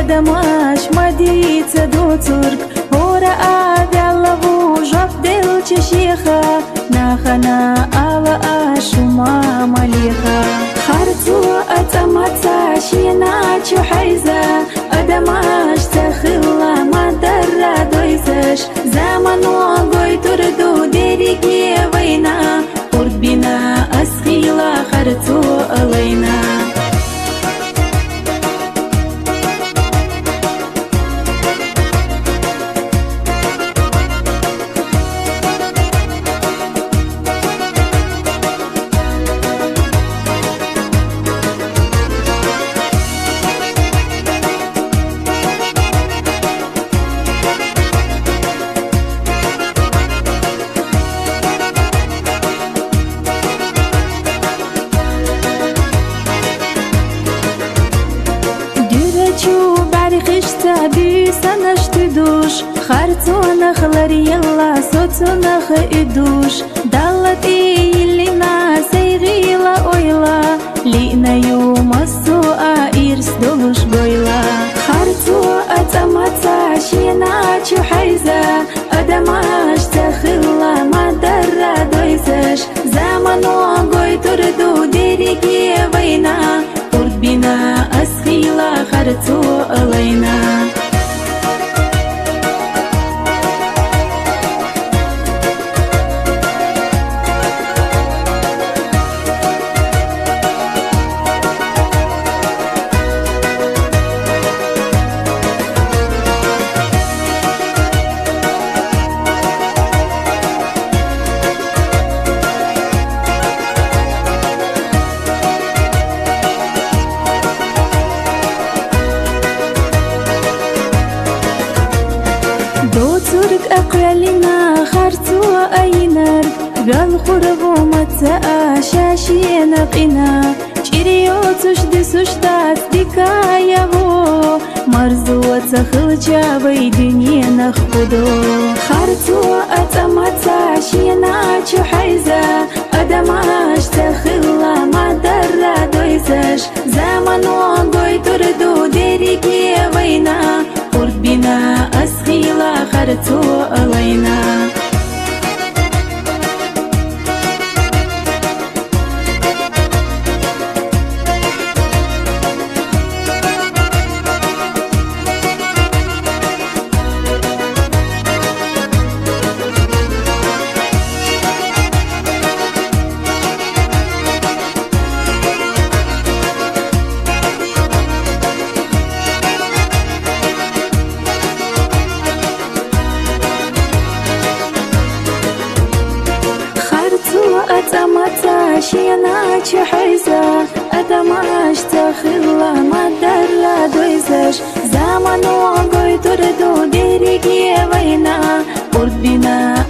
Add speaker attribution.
Speaker 1: Adamash madiță do turc Ora avea lavu joc del ce sheha Nahana ala ashuma maliha Harzu atamața și naciu haiza Adamash takhilla madarra doizash Zamanu goi turdu derigi vaina Urbina askhila harzu alayna بيسنش تدوش خارتونخ لريلا صوتونخ ادوش دالتي لنا سيغيلا اويلا لينا يوم السوء إرس دوش بويلا خارتو أتمتا شيناتشو حيزا أدماش تخلا مدرا دويزش زمانو غوي تردو ديريكي وينا قربنا أسخيلا خارتو ألينا دو ترك أقلنا خرتو أينر قال خربو متى شاشين قنا چيريو تشد سشتات دكايا هو مرزو تخلجا بيدنيا نخبدو خرتو أتمتا شيناتشو حيزا أدماش تخلا مدرا دويزش زمانو غوي تردو ديريكي وينا قربنا أسخيلا خرتو ألينا أتمتا شيناتشو حيزا أدماش تخلا مدرا دويزش زمانو غوي تردو ديريكي وينا قربنا